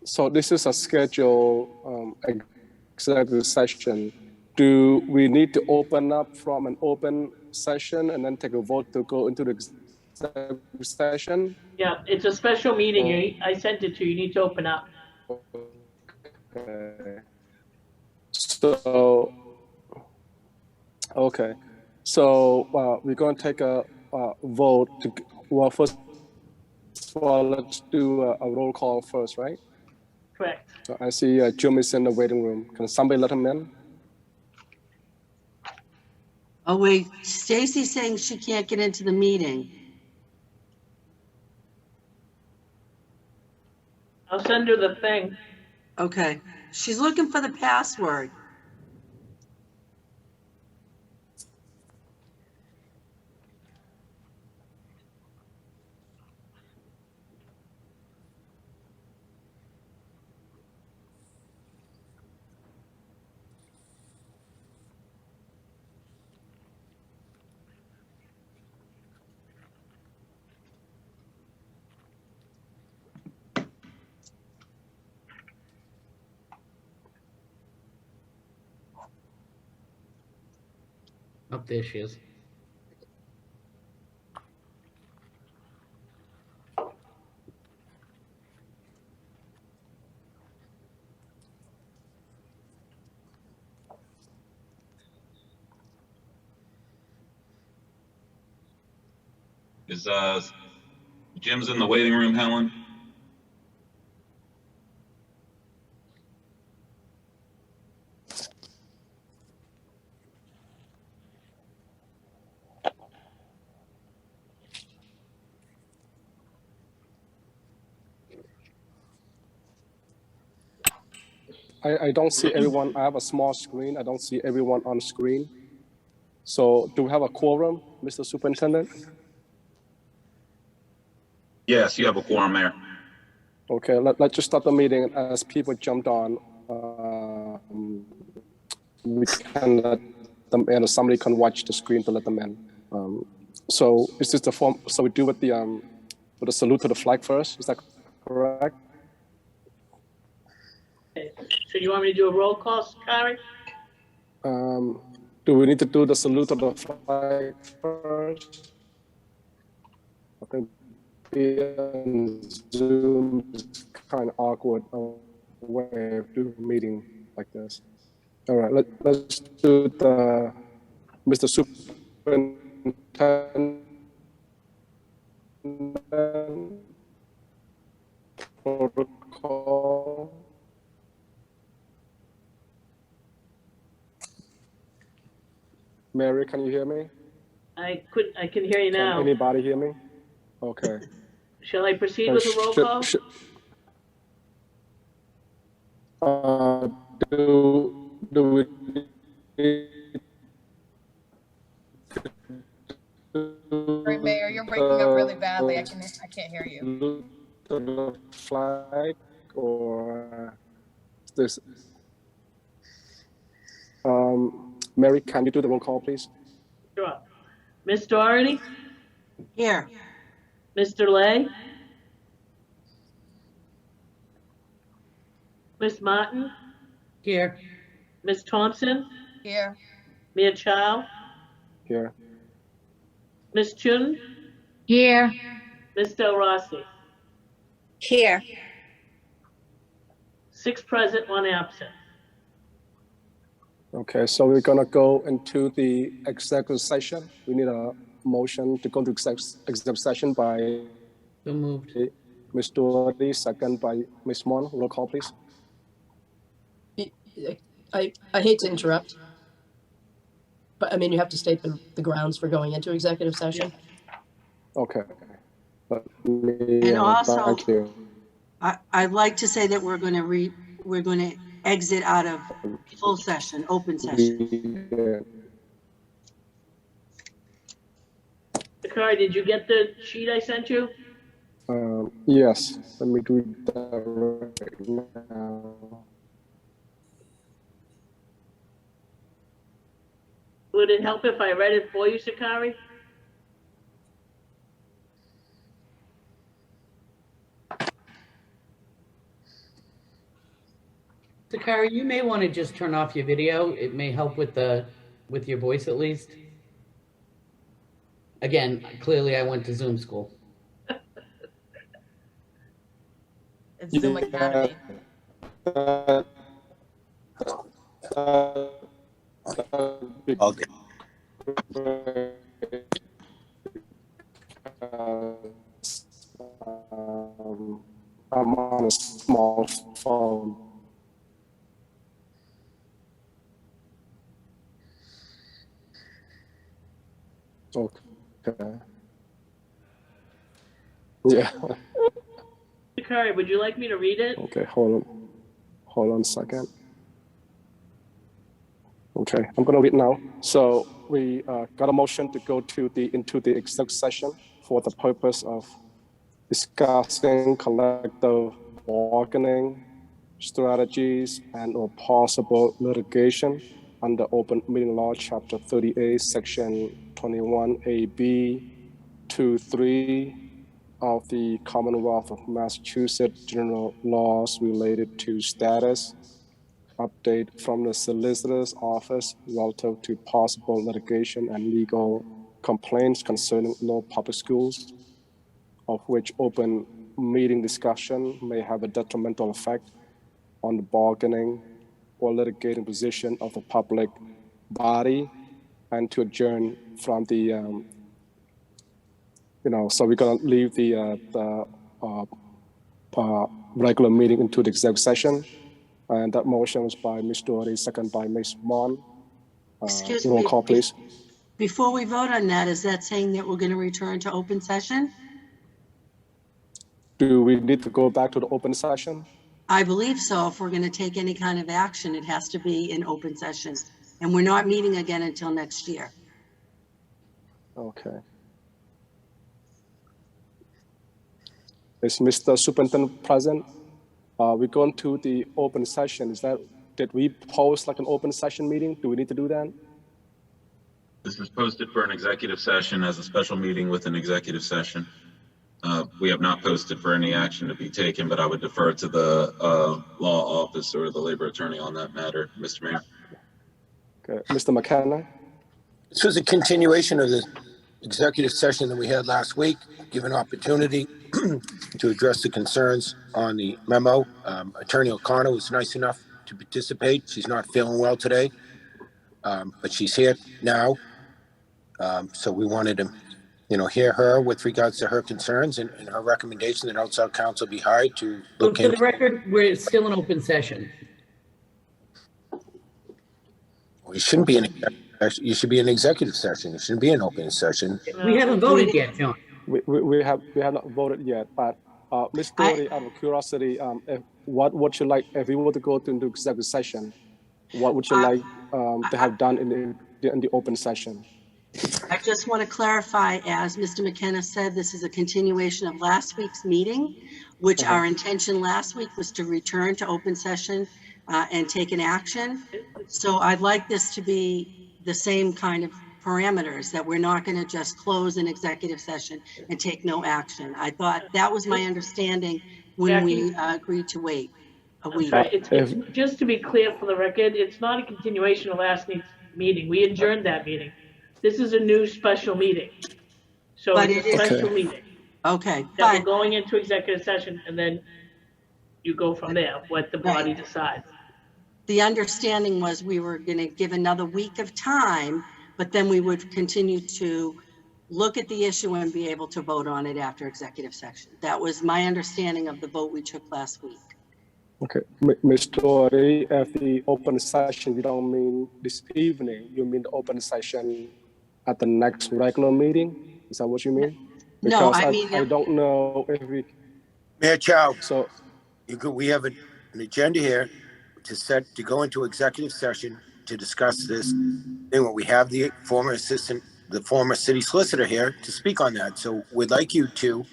So this is a scheduled executive session. Do we need to open up from an open session and then take a vote to go into the executive session? Yeah, it's a special meeting. I sent it to you. You need to open up. Okay. So, okay. So we're going to take a vote. Well, first of all, let's do a roll call first, right? Correct. So I see Jim is in the waiting room. Can somebody let him in? Oh, wait, Stacy's saying she can't get into the meeting. I'll send her the thing. Okay, she's looking for the password. Oh, there she is. Is Jim's in the waiting room, Helen? I don't see everyone. I have a small screen. I don't see everyone on screen. So do we have a quorum, Mr. Superintendent? Yes, you have a quorum there. Okay, let's just start the meeting. As people jumped on, we can let them in, or somebody can watch the screen to let them in. So is this the form? So we do with the salute to the flag first. Is that correct? Okay. So you want me to do a roll call, Kari? Do we need to do the salute to the flag first? I think being Zoom is kind of awkward way of doing a meeting like this. All right, let's do the Mr. Superintendent protocol. Mary, can you hear me? I can hear you Can now. anybody hear me? Okay. Shall I proceed with the roll call? Do we Sorry, Mayor, you're breaking up really badly. I can't hear you. salute to the flag, or this? Mary, can you do the roll call, please? Sure. Ms. Doherty? Here, Mr. Lay? Ms. Martin? Here. Ms. Thompson? Here. Mia Chow? Here. Ms. Chun? Here. Ms. Del Rossi? Here. 6 present, 1 absent. Okay, so we're gonna go into the executive session. We need a motion to go to executive session by So moved. Ms. Doherty, second by Ms. Mon. Roll call, please. I hate to interrupt, but I mean, you have to state the grounds for going into executive session. Okay. And also- thank you. I'd like to say that we're going to exit out of full session, open session. Kari, did you get the sheet I sent you? Yes, let me do that right now. Would it help if I read it for you, Sakari? Sakari, you may want to just turn off your video. It may help with your voice at least. Again, clearly I went to Zoom school. It's Zoom Academy. Okay. I'm on a small phone. Okay. Yeah. Sakari, would you like me to read it? Okay, hold on a second. Okay, I'm gonna read now. So we got a motion to go into the exec session for the purpose of discussing collective bargaining strategies and or possible litigation under Open Meeting Law, Chapter 38, Section 21AB 2(3) of the Commonwealth of Massachusetts General Laws related to status, update from the Solicitor's Office relative to possible litigation and legal complaints concerning Lowell Public Schools, of which open meeting discussion may have a detrimental effect on the bargaining or litigating position of the public body, and to adjourn from the, so we're gonna leave the regular meeting into the exec session. And that motion was by Ms. Doherty, second by Ms. Mon. Excuse Roll me. call, please. Before we vote on that, is that saying that we're going to return to open session? Do we need to go back to the open session? I believe so. If we're going to take any kind of action, it has to be in open session. And we're not meeting again until next year. Okay. Is Mr. Superintendent present? We're going to the open session. Did we post like an open session meeting? Do we need to do that? This was posted for an executive session as a special meeting with an executive session. We have not posted for any action to be taken, but I would defer to the law office or the labor attorney on that matter, Mr. Mayor. Okay, Mr. McKenna? This was a continuation of the executive session that we had last week, given opportunity to address the concerns on the memo. Attorney O'Connor was nice enough to participate. She's not feeling well today, but she's here now. So we wanted to, hear her with regards to her concerns and her recommendation that outside counsel be hired to So look for the into. record, we're still in open session. You shouldn't be you should be in executive session. You shouldn't be in open session. We haven't voted yet, John. We have not voted yet, but Ms. Doherty, out of curiosity, what would you like, if we were to go into executive session, what would you like to have done in the open session? I just want to clarify, as Mr. McKenna said, this is a continuation of last week's meeting, which our intention last week was to return to open session and take an action. So I'd like this to be the same kind of parameters, that we're not going to just close an executive session and take no action. I thought that was my understanding when we agreed to wait a week. It's just to be clear for the record, it's not a continuation of last week's meeting. We adjourned that meeting. This is a new special meeting. So But it's it a is- special meeting Okay, that we're fine. going into executive session, and then you go from there, what the body decides. The understanding was we were going to give another week of time, but then we would continue to look at the issue and be able to vote on it after executive session. That was my understanding of the vote we took last week. Okay, Ms. Doherty, at the open session, you don't mean this evening, you mean the open session at the next regular meeting? Is that what you mean? No, Because I mean, I don't know if we, Mayor Chow, so, we have an agenda here to go into executive session to discuss this. And we have the former city solicitor here to speak on that. So we'd like you to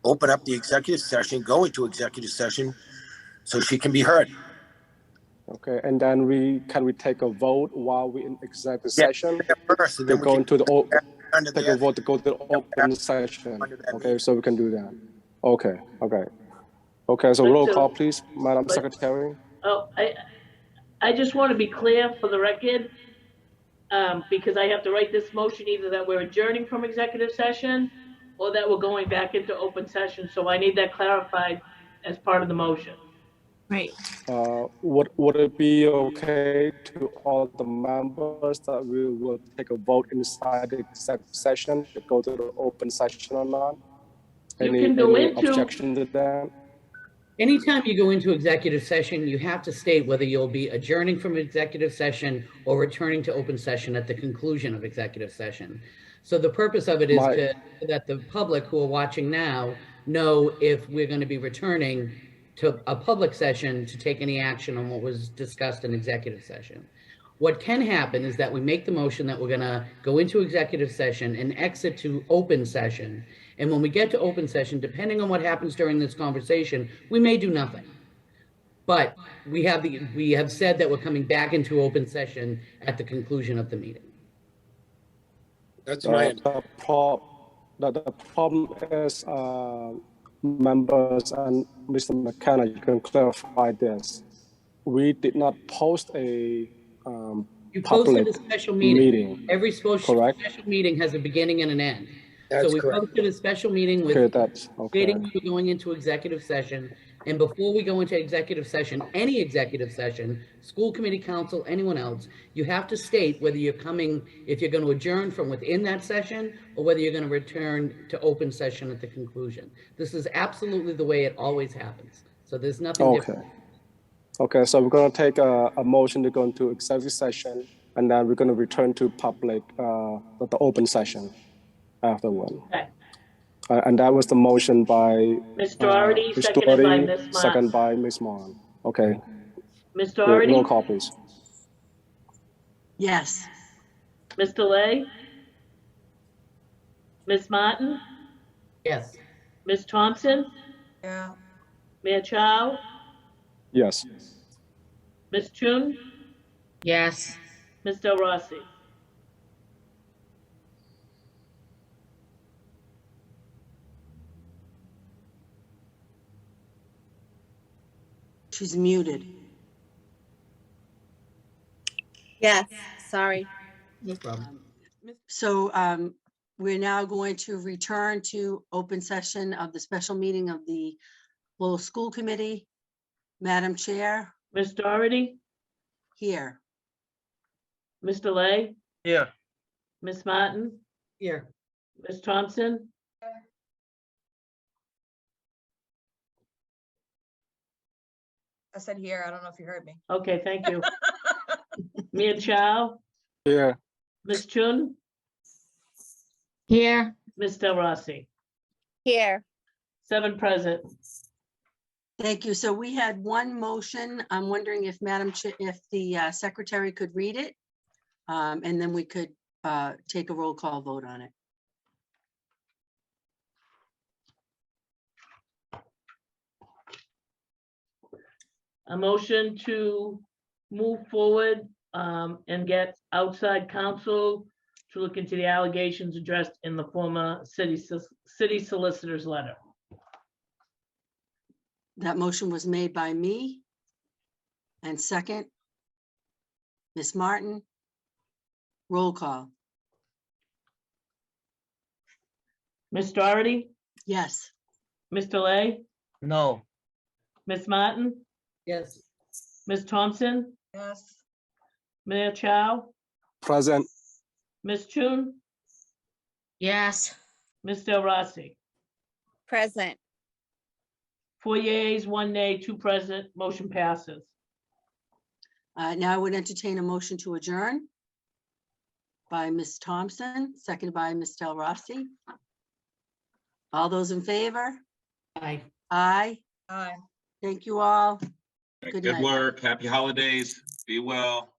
open up the executive session, go into executive session so she can be heard. okay, and then can we take a vote while we're in executive session? First, and To then we go can into the, under take a the, vote to go to the open session. Okay, so we can do that. Okay, so roll call, please, Madam Secretary. Oh, I just want to be clear for the record, because I have to write this motion either that we're adjourning from executive session or that we're going back into open session. So I need that clarified as part of the motion. Right. Would it be okay to all the members that we will take a vote inside the executive session to go to the open session or not? You can go any into- objection to that? Anytime you go into executive session, you have to state whether you'll be adjourning from executive session or returning to open session at the conclusion of executive session. So the purpose of it is that the public who are watching now know if we're going to be returning to a public session to take any action on what was discussed in executive session. What can happen is that we make the motion that we're going to go into executive session and exit to open session. And when we get to open session, depending on what happens during this conversation, we may do nothing. But we have said that we're coming back into open session at the conclusion of the meeting. That's my, The problem is, members and Mr. McKenna, you can clarify this. We did not post a You posted public a special meeting. meeting. Every special Correct. meeting has a beginning and an end. That's So we correct. posted a special meeting with Okay, that's okay. stating we're going into executive session. And before we go into executive session, any executive session, school committee, council, anyone else, you have to state whether you're coming, if you're going to adjourn from within that session or whether you're going to return to open session at the conclusion. This is absolutely the way it always happens. So there's nothing Okay. different. Okay, so we're gonna take a motion to go into executive session, and then we're gonna return to public, the open session afterward. Okay. And that was the motion by. Ms. Doherty, Ms. seconded by Doherty, Ms. Mott. second by Ms. Mon. Okay, Ms. Doherty, roll call, please. Yes. Ms. Delay, Ms. Martin, Yes. Ms. Thompson, Yeah. Mayor Chow, Yes. Ms. Chun, Yes. Ms. Del Rossi. She's muted. Yes. Sorry. No problem. So we're now going to return to open session of the special meeting of the Lowell School Committee. Madam Chair, Ms. Doherty, here. Ms. Delay, Yeah. Ms. Martin, Here. Ms. Thompson, I said here, I don't know if you heard me. okay, thank you. Mayor Chow, Here. Ms. Chun, Here. Ms. Del Rossi. Here. 7 present. Thank you. So we had one motion. I'm wondering if if the secretary could read it. And then we could take a roll call vote on it. A motion to move forward and get outside counsel to look into the allegations addressed in the former city solicitor's letter. That motion was made by me. And second, Ms. Martin. Roll call. Ms. Doherty, Yes. Ms. Delay, No. Ms. Martin, Yes. Ms. Thompson, Yes. Mayor Chow, Present. Ms. Chun, Yes. Ms. Del Rossi. Present. 4 yeas, 1 nay, 2 present, motion passes. Now I would entertain a motion to adjourn by Ms. Thompson, seconded by Ms. Del Rossi. All those in favor? Aye. Aye. Aye. Thank you all. Good Good night. work. Happy holidays. Be well.